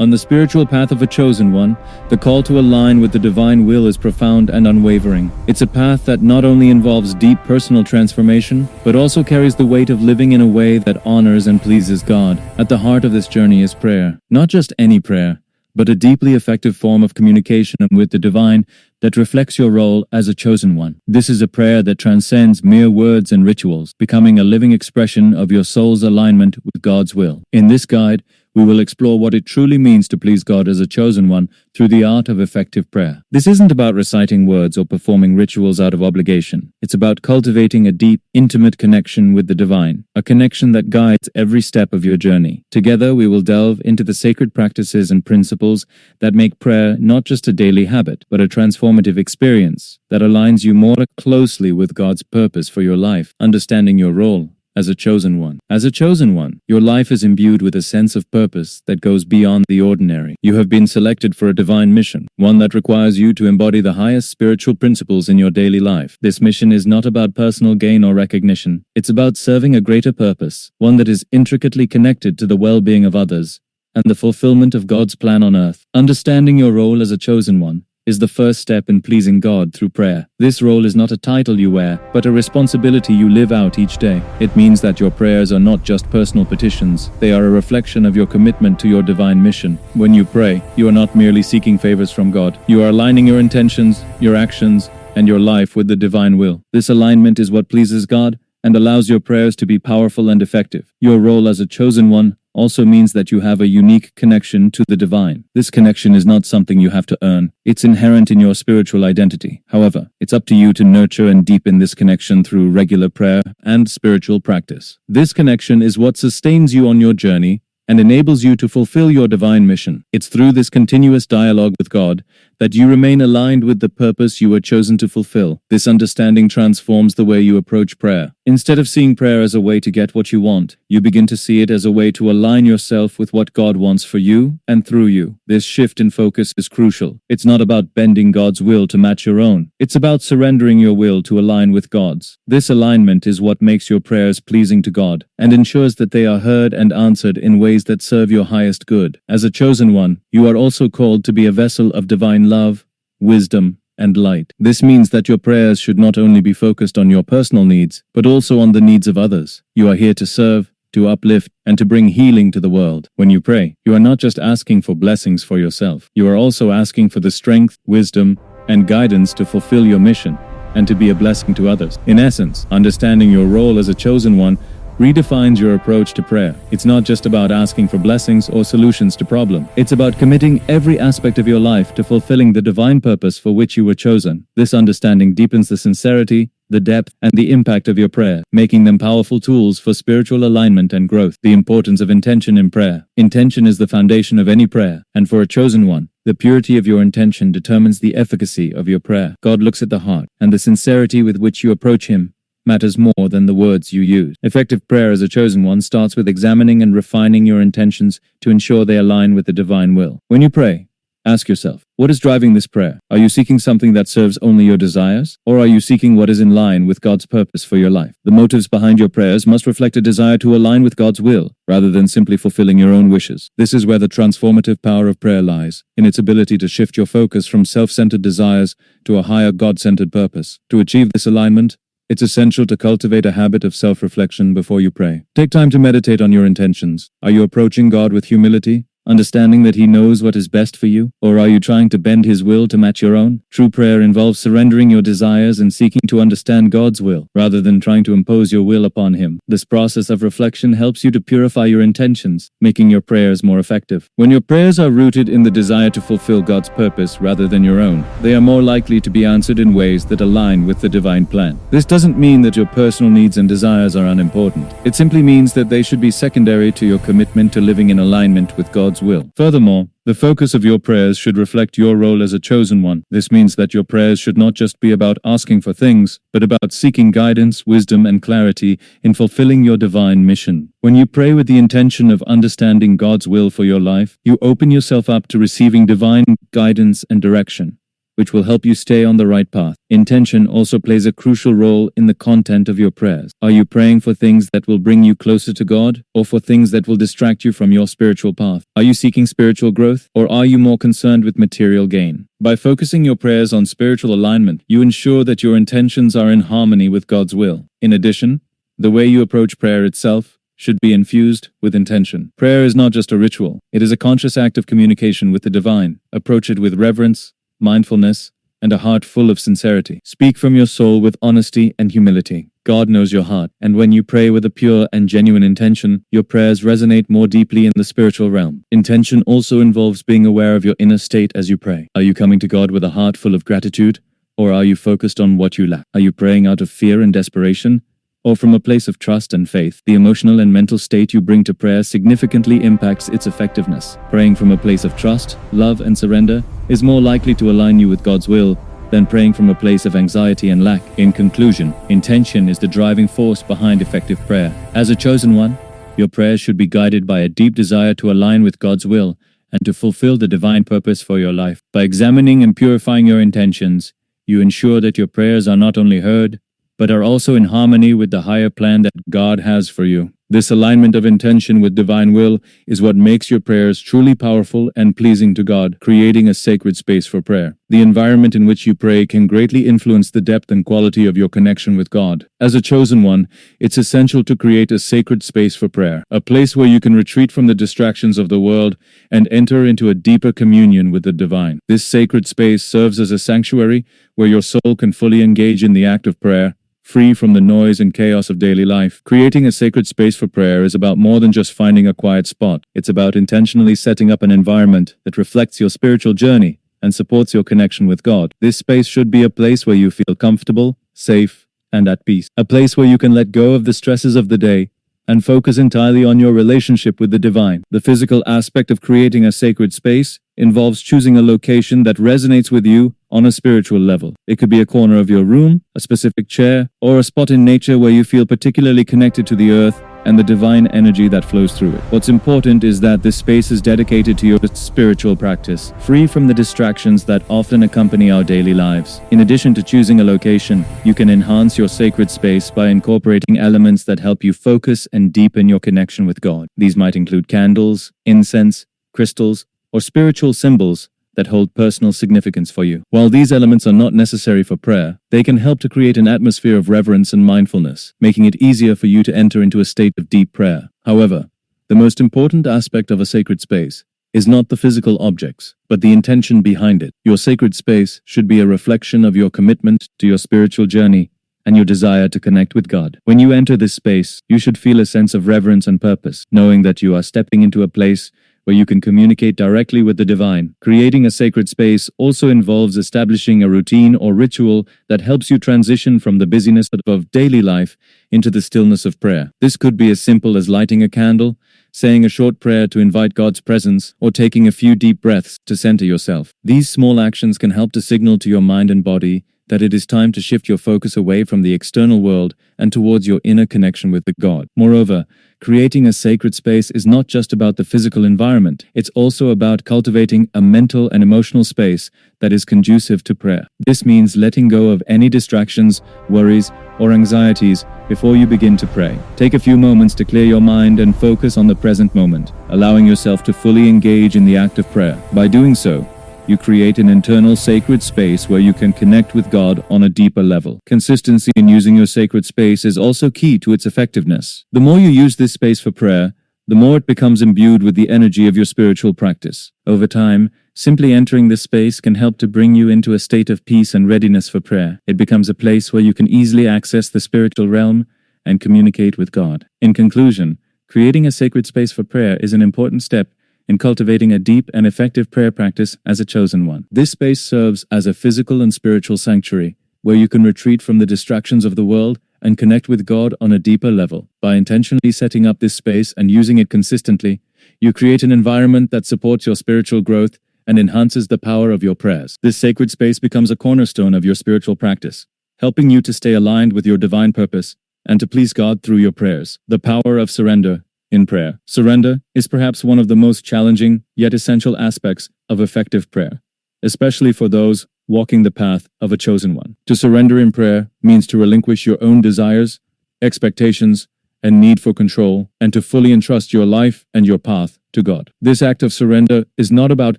On the spiritual path of a chosen one, the call to align with the divine will is profound and unwavering. It's a path that not only involves deep personal transformation, but also carries the weight of living in a way that honors and pleases God. At the heart of this journey is prayer. Not just any prayer, but a deeply effective form of communication with the divine that reflects your role as a chosen one. This is a prayer that transcends mere words and rituals, becoming a living expression of your soul's alignment with God's will. In this guide, we will explore what it truly means to please God as a chosen one through the art of effective prayer. This isn't about reciting words or performing rituals out of obligation. It's about cultivating a deep, intimate connection with the divine, a connection that guides every step of your journey. Together, we will delve into the sacred practices and principles that make prayer not just a daily habit, but a transformative experience that aligns you more closely with God's purpose for your life. Understanding your role as a chosen one. As a chosen one, your life is imbued with a sense of purpose that goes beyond the ordinary. You have been selected for a divine mission, one that requires you to embody the highest spiritual principles in your daily life. This mission is not about personal gain or recognition. It's about serving a greater purpose, one that is intricately connected to the well-being of others and the fulfillment of God's plan on earth. Understanding your role as a chosen one is the first step in pleasing God through prayer. This role is not a title you wear, but a responsibility you live out each day. It means that your prayers are not just personal petitions, they are a reflection of your commitment to your divine mission. When you pray, you are not merely seeking favors from God. You are aligning your intentions, your actions, and your life with the divine will. This alignment is what pleases God and allows your prayers to be powerful and effective. Your role as a chosen one also means that you have a unique connection to the divine. This connection is not something you have to earn. It's inherent in your spiritual identity. However, it's up to you to nurture and deepen this connection through regular prayer and spiritual practice. This connection is what sustains you on your journey and enables you to fulfill your divine mission. It's through this continuous dialogue with God that you remain aligned with the purpose you were chosen to fulfill. This understanding transforms the way you approach prayer. Instead of seeing prayer as a way to get what you want, you begin to see it as a way to align yourself with what God wants for you and through you. This shift in focus is crucial. It's not about bending God's will to match your own. It's about surrendering your will to align with God's. This alignment is what makes your prayers pleasing to God and ensures that they are heard and answered in ways that serve your highest good. As a chosen one, you are also called to be a vessel of divine love, wisdom, and light. This means that your prayers should not only be focused on your personal needs, but also on the needs of others. You are here to serve, to uplift, and to bring healing to the world. When you pray, you are not just asking for blessings for yourself. You are also asking for the strength, wisdom, and guidance to fulfill your mission and to be a blessing to others. In essence, understanding your role as a chosen one redefines your approach to prayer. It's not just about asking for blessings or solutions to problems. It's about committing every aspect of your life to fulfilling the divine purpose for which you were chosen. This understanding deepens the sincerity, the depth, and the impact of your prayer, making them powerful tools for spiritual alignment and growth. The importance of intention in prayer. Intention is the foundation of any prayer, and for a chosen one, the purity of your intention determines the efficacy of your prayer. God looks at the heart, and the sincerity with which you approach Him matters more than the words you use. Effective prayer as a chosen one starts with examining and refining your intentions to ensure they align with the divine will. When you pray, ask yourself, what is driving this prayer? Are you seeking something that serves only your desires? Or are you seeking what is in line with God's purpose for your life? The motives behind your prayers must reflect a desire to align with God's will, rather than simply fulfilling your own wishes. This is where the transformative power of prayer lies, in its ability to shift your focus from self-centered desires to a higher God-centered purpose. To achieve this alignment, it's essential to cultivate a habit of self-reflection before you pray. Take time to meditate on your intentions. Are you approaching God with humility, understanding that He knows what is best for you? Or are you trying to bend His will to match your own? True prayer involves surrendering your desires and seeking to understand God's will, rather than trying to impose your will upon Him. This process of reflection helps you to purify your intentions, making your prayers more effective. When your prayers are rooted in the desire to fulfill God's purpose rather than your own, they are more likely to be answered in ways that align with the divine plan. This doesn't mean that your personal needs and desires are unimportant. It simply means that they should be secondary to your commitment to living in alignment with God's will. Furthermore, the focus of your prayers should reflect your role as a chosen one. This means that your prayers should not just be about asking for things, but about seeking guidance, wisdom, and clarity in fulfilling your divine mission. When you pray with the intention of understanding God's will for your life, you open yourself up to receiving divine guidance and direction. which will help you stay on the right path. Intention also plays a crucial role in the content of your prayers. Are you praying for things that will bring you closer to God, or for things that will distract you from your spiritual path? Are you seeking spiritual growth, or are you more concerned with material gain? By focusing your prayers on spiritual alignment, you ensure that your intentions are in harmony with God's will. In addition, the way you approach prayer itself should be infused with intention. Prayer is not just a ritual. It is a conscious act of communication with the divine. Approach it with reverence, mindfulness, and a heart full of sincerity. Speak from your soul with honesty and humility. God knows your heart, and when you pray with a pure and genuine intention, your prayers resonate more deeply in the spiritual realm. Intention also involves being aware of your inner state as you pray. Are you coming to God with a heart full of gratitude, or are you focused on what you lack? Are you praying out of fear and desperation, or from a place of trust and faith? The emotional and mental state you bring to prayer significantly impacts its effectiveness. Praying from a place of trust, love, and surrender is more likely to align you with God's will than praying from a place of anxiety and lack. In conclusion, intention is the driving force behind effective prayer. As a chosen one, your prayers should be guided by a deep desire to align with God's will and to fulfill the divine purpose for your life. By examining and purifying your intentions, you ensure that your prayers are not only heard, but are also in harmony with the higher plan that God has for you. This alignment of intention with divine will is what makes your prayers truly powerful and pleasing to God, creating a sacred space for prayer. The environment in which you pray can greatly influence the depth and quality of your connection with God. As a chosen one, it's essential to create a sacred space for prayer, a place where you can retreat from the distractions of the world and enter into a deeper communion with the divine. This sacred space serves as a sanctuary where your soul can fully engage in the act of prayer, free from the noise and chaos of daily life. Creating a sacred space for prayer is about more than just finding a quiet spot. It's about intentionally setting up an environment that reflects your spiritual journey and supports your connection with God. This space should be a place where you feel comfortable, safe, and at peace. A place where you can let go of the stresses of the day and focus entirely on your relationship with the divine. The physical aspect of creating a sacred space involves choosing a location that resonates with you on a spiritual level. It could be a corner of your room, a specific chair, or a spot in nature where you feel particularly connected to the earth and the divine energy that flows through it. What's important is that this space is dedicated to your spiritual practice, free from the distractions that often accompany our daily lives. In addition to choosing a location, you can enhance your sacred space by incorporating elements that help you focus and deepen your connection with God. These might include candles, incense, crystals, or spiritual symbols that hold personal significance for you. While these elements are not necessary for prayer, they can help to create an atmosphere of reverence and mindfulness, making it easier for you to enter into a state of deep prayer. However, the most important aspect of a sacred space is not the physical objects, but the intention behind it. Your sacred space should be a reflection of your commitment to your spiritual journey and your desire to connect with God. When you enter this space, you should feel a sense of reverence and purpose, knowing that you are stepping into a place where you can communicate directly with the divine. Creating a sacred space also involves establishing a routine or ritual that helps you transition from the busyness of daily life into the stillness of prayer. This could be as simple as lighting a candle, saying a short prayer to invite God's presence, or taking a few deep breaths to center yourself. These small actions can help to signal to your mind and body that it is time to shift your focus away from the external world and towards your inner connection with God. Moreover, creating a sacred space is not just about the physical environment. It's also about cultivating a mental and emotional space that is conducive to prayer. This means letting go of any distractions, worries, or anxieties before you begin to pray. Take a few moments to clear your mind and focus on the present moment, allowing yourself to fully engage in the act of prayer. By doing so, you create an internal sacred space where you can connect with God on a deeper level. Consistency in using your sacred space is also key to its effectiveness. The more you use this space for prayer, the more it becomes imbued with the energy of your spiritual practice. Over time, simply entering this space can help to bring you into a state of peace and readiness for prayer. It becomes a place where you can easily access the spiritual realm and communicate with God. In conclusion, creating a sacred space for prayer is an important step in cultivating a deep and effective prayer practice as a chosen one. This space serves as a physical and spiritual sanctuary where you can retreat from the distractions of the world and connect with God on a deeper level. By intentionally setting up this space and using it consistently, you create an environment that supports your spiritual growth and enhances the power of your prayers. This sacred space becomes a cornerstone of your spiritual practice, helping you to stay aligned with your divine purpose and to please God through your prayers. The power of surrender in prayer. Surrender is perhaps one of the most challenging yet essential aspects of effective prayer, especially for those walking the path of a chosen one. To surrender in prayer means to relinquish your own desires, expectations, and need for control, and to fully entrust your life and your path to God. This act of surrender is not about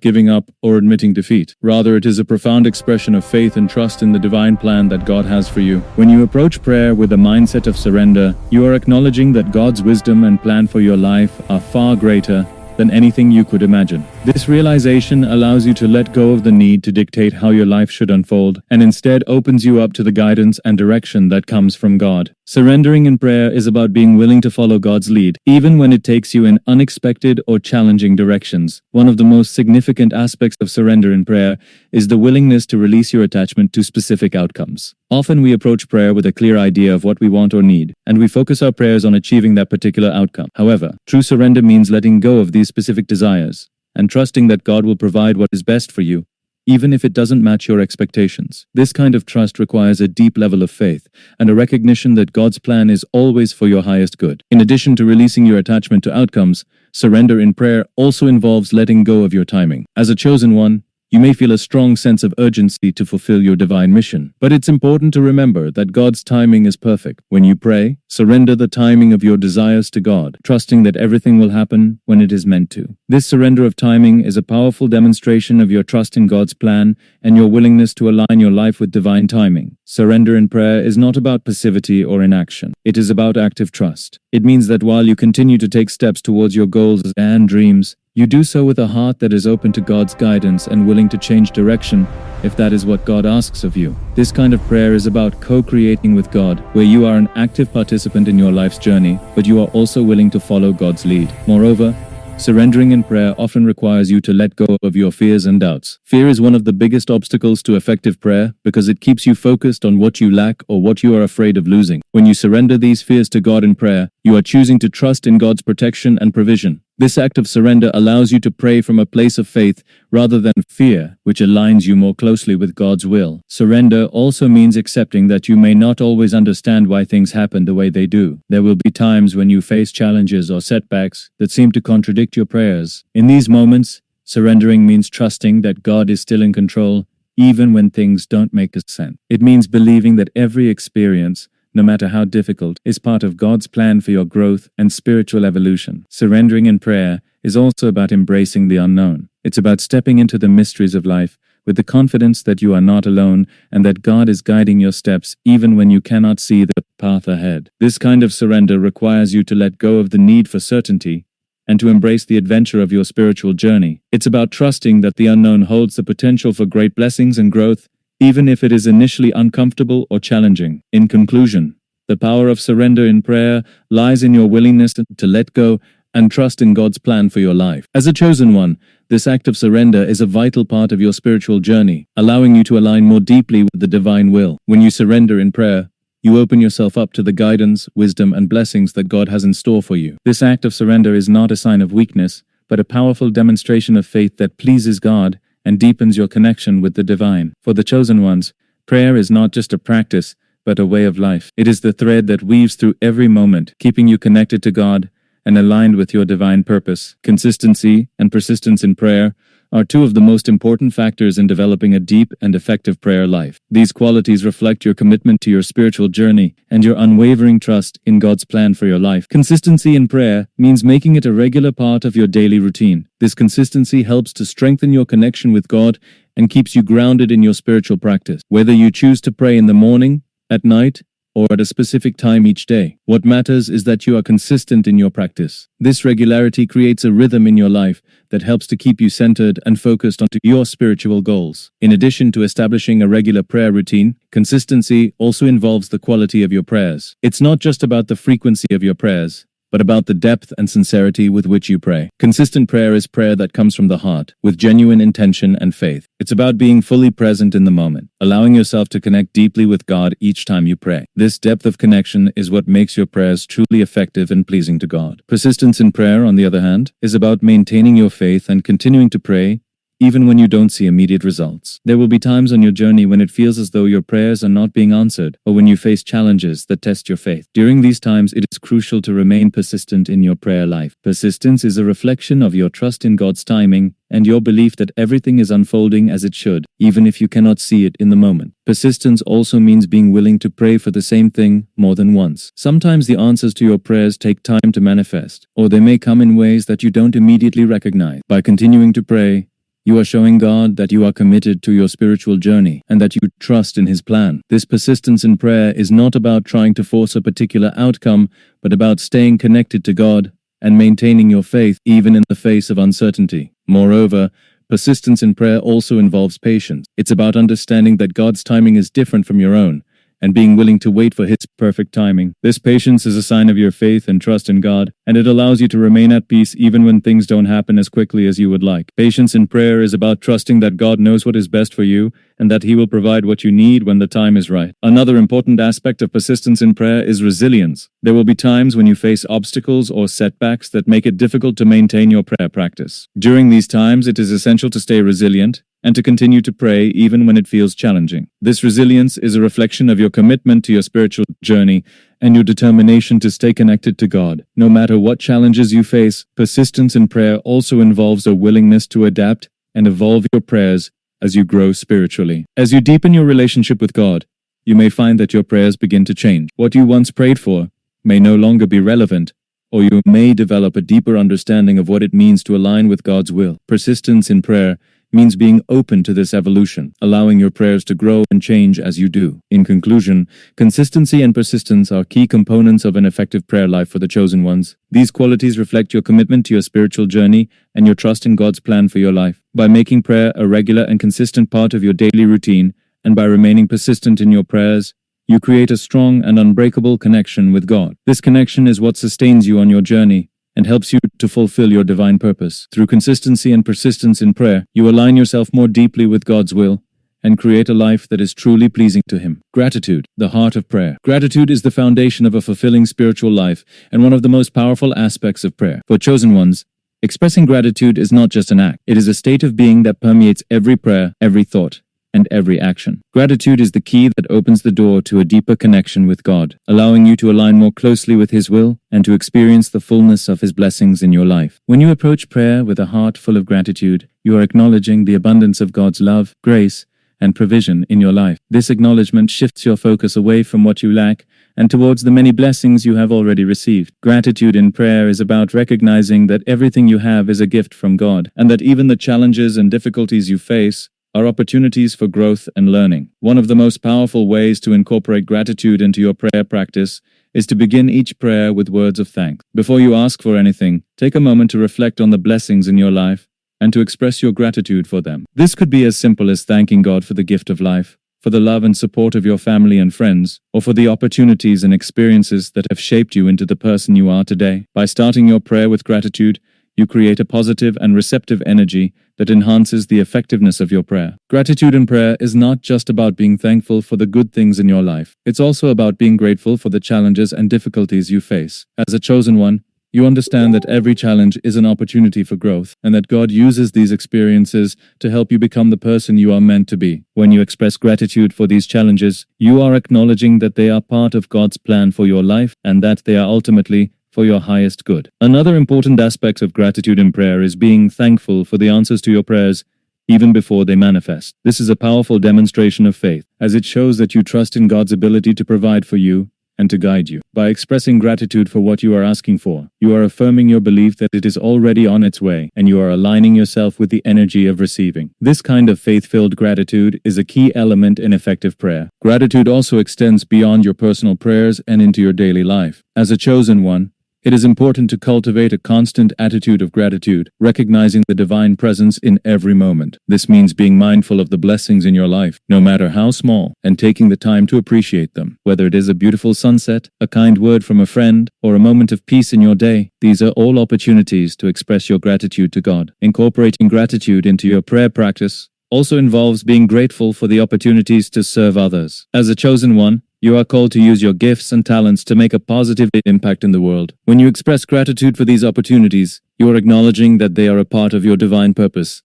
giving up or admitting defeat. Rather, it is a profound expression of faith and trust in the divine plan that God has for you. When you approach prayer with a mindset of surrender, you are acknowledging that God's wisdom and plan for your life are far greater than anything you could imagine. This realization allows you to let go of the need to dictate how your life should unfold, and instead opens you up to the guidance and direction that comes from God. Surrendering in prayer is about being willing to follow God's lead, even when it takes you in unexpected or challenging directions. One of the most significant aspects of surrender in prayer is the willingness to release your attachment to specific outcomes. Often we approach prayer with a clear idea of what we want or need, and we focus our prayers on achieving that particular outcome. However, true surrender means letting go of these specific desires and trusting that God will provide what is best for you, even if it doesn't match your expectations. This kind of trust requires a deep level of faith and a recognition that God's plan is always for your highest good. In addition to releasing your attachment to outcomes, surrender in prayer also involves letting go of your timing. As a chosen one, you may feel a strong sense of urgency to fulfill your divine mission. But it's important to remember that God's timing is perfect. When you pray, surrender the timing of your desires to God, trusting that everything will happen when it is meant to. This surrender of timing is a powerful demonstration of your trust in God's plan and your willingness to align your life with divine timing. Surrender in prayer is not about passivity or inaction. It is about active trust. It means that while you continue to take steps towards your goals and dreams, you do so with a heart that is open to God's guidance and willing to change direction if that is what God asks of you. This kind of prayer is about co-creating with God, where you are an active participant in your life's journey, but you are also willing to follow God's lead. Moreover, surrendering in prayer often requires you to let go of your fears and doubts. Fear is one of the biggest obstacles to effective prayer because it keeps you focused on what you lack or what you are afraid of losing. When you surrender these fears to God in prayer, you are choosing to trust in God's protection and provision. This act of surrender allows you to pray from a place of faith rather than fear, which aligns you more closely with God's will. Surrender also means accepting that you may not always understand why things happen the way they do. There will be times when you face challenges or setbacks that seem to contradict your prayers. In these moments, surrendering means trusting that God is still in control, even when things don't make sense. It means believing that every experience, no matter how difficult, is part of God's plan for your growth and spiritual evolution. Surrendering in prayer is also about embracing the unknown. It's about stepping into the mysteries of life with the confidence that you are not alone and that God is guiding your steps even when you cannot see the path ahead. This kind of surrender requires you to let go of the need for certainty and to embrace the adventure of your spiritual journey. It's about trusting that the unknown holds the potential for great blessings and growth, even if it is initially uncomfortable or challenging. In conclusion, the power of surrender in prayer lies in your willingness to let go and trust in God's plan for your life. As a chosen one, this act of surrender is a vital part of your spiritual journey, allowing you to align more deeply with the divine will. When you surrender in prayer, you open yourself up to the guidance, wisdom, and blessings that God has in store for you. This act of surrender is not a sign of weakness, but a powerful demonstration of faith that pleases God and deepens your connection with the divine. For the chosen ones, prayer is not just a practice, but a way of life. It is the thread that weaves through every moment, keeping you connected to God and aligned with your divine purpose. Consistency and persistence in prayer are two of the most important factors in developing a deep and effective prayer life. These qualities reflect your commitment to your spiritual journey and your unwavering trust in God's plan for your life. Consistency in prayer means making it a regular part of your daily routine. This consistency helps to strengthen your connection with God and keeps you grounded in your spiritual practice. Whether you choose to pray in the morning, at night, or at a specific time each day, what matters is that you are consistent in your practice. This regularity creates a rhythm in your life that helps to keep you centered and focused onto your spiritual goals. In addition to establishing a regular prayer routine, consistency also involves the quality of your prayers. It's not just about the frequency of your prayers, but about the depth and sincerity with which you pray. Consistent prayer is prayer that comes from the heart, with genuine intention and faith. It's about being fully present in the moment, allowing yourself to connect deeply with God each time you pray. This depth of connection is what makes your prayers truly effective and pleasing to God. Persistence in prayer, on the other hand, is about maintaining your faith and continuing to pray even when you don't see immediate results. There will be times on your journey when it feels as though your prayers are not being answered, or when you face challenges that test your faith. During these times, it is crucial to remain persistent in your prayer life. Persistence is a reflection of your trust in God's timing and your belief that everything is unfolding as it should, even if you cannot see it in the moment. Persistence also means being willing to pray for the same thing more than once. Sometimes the answers to your prayers take time to manifest, or they may come in ways that you don't immediately recognize. By continuing to pray, you are showing God that you are committed to your spiritual journey and that you trust in His plan. This persistence in prayer is not about trying to force a particular outcome, but about staying connected to God and maintaining your faith even in the face of uncertainty. Moreover, persistence in prayer also involves patience. It's about understanding that God's timing is different from your own, and being willing to wait for His perfect timing. This patience is a sign of your faith and trust in God, and it allows you to remain at peace even when things don't happen as quickly as you would like. Patience in prayer is about trusting that God knows what is best for you, and that He will provide what you need when the time is right. Another important aspect of persistence in prayer is resilience. There will be times when you face obstacles or setbacks that make it difficult to maintain your prayer practice. During these times, it is essential to stay resilient and to continue to pray even when it feels challenging. This resilience is a reflection of your commitment to your spiritual journey and your determination to stay connected to God. No matter what challenges you face, persistence in prayer also involves a willingness to adapt and evolve your prayers as you grow spiritually. As you deepen your relationship with God, you may find that your prayers begin to change. What you once prayed for may no longer be relevant, or you may develop a deeper understanding of what it means to align with God's will. Persistence in prayer means being open to this evolution, allowing your prayers to grow and change as you do. In conclusion, consistency and persistence are key components of an effective prayer life for the chosen ones. These qualities reflect your commitment to your spiritual journey and your trust in God's plan for your life. By making prayer a regular and consistent part of your daily routine, and by remaining persistent in your prayers, you create a strong and unbreakable connection with God. This connection is what sustains you on your journey and helps you to fulfill your divine purpose. Through consistency and persistence in prayer, you align yourself more deeply with God's will and create a life that is truly pleasing to Him. Gratitude, the heart of prayer. Gratitude is the foundation of a fulfilling spiritual life and one of the most powerful aspects of prayer. For chosen ones, expressing gratitude is not just an act. It is a state of being that permeates every prayer, every thought, and every action. Gratitude is the key that opens the door to a deeper connection with God, allowing you to align more closely with His will and to experience the fullness of His blessings in your life. When you approach prayer with a heart full of gratitude, you are acknowledging the abundance of God's love, grace, and provision in your life. This acknowledgement shifts your focus away from what you lack and towards the many blessings you have already received. Gratitude in prayer is about recognizing that everything you have is a gift from God, and that even the challenges and difficulties you face are opportunities for growth and learning. One of the most powerful ways to incorporate gratitude into your prayer practice is to begin each prayer with words of thanks. Before you ask for anything, take a moment to reflect on the blessings in your life and to express your gratitude for them. This could be as simple as thanking God for the gift of life, for the love and support of your family and friends, or for the opportunities and experiences that have shaped you into the person you are today. By starting your prayer with gratitude, you create a positive and receptive energy that enhances the effectiveness of your prayer. Gratitude in prayer is not just about being thankful for the good things in your life. It's also about being grateful for the challenges and difficulties you face. As a chosen one, you understand that every challenge is an opportunity for growth, and that God uses these experiences to help you become the person you are meant to be. When you express gratitude for these challenges, you are acknowledging that they are part of God's plan for your life and that they are ultimately for your highest good. Another important aspect of gratitude in prayer is being thankful for the answers to your prayers even before they manifest. This is a powerful demonstration of faith, as it shows that you trust in God's ability to provide for you and to guide you. By expressing gratitude for what you are asking for, you are affirming your belief that it is already on its way, and you are aligning yourself with the energy of receiving. This kind of faith-filled gratitude is a key element in effective prayer. Gratitude also extends beyond your personal prayers and into your daily life. As a chosen one, it is important to cultivate a constant attitude of gratitude, recognizing the divine presence in every moment. This means being mindful of the blessings in your life, no matter how small, and taking the time to appreciate them. Whether it is a beautiful sunset, a kind word from a friend, or a moment of peace in your day, these are all opportunities to express your gratitude to God. Incorporating gratitude into your prayer practice also involves being grateful for the opportunities to serve others. As a chosen one, you are called to use your gifts and talents to make a positive impact in the world. When you express gratitude for these opportunities, you are acknowledging that they are a part of your divine purpose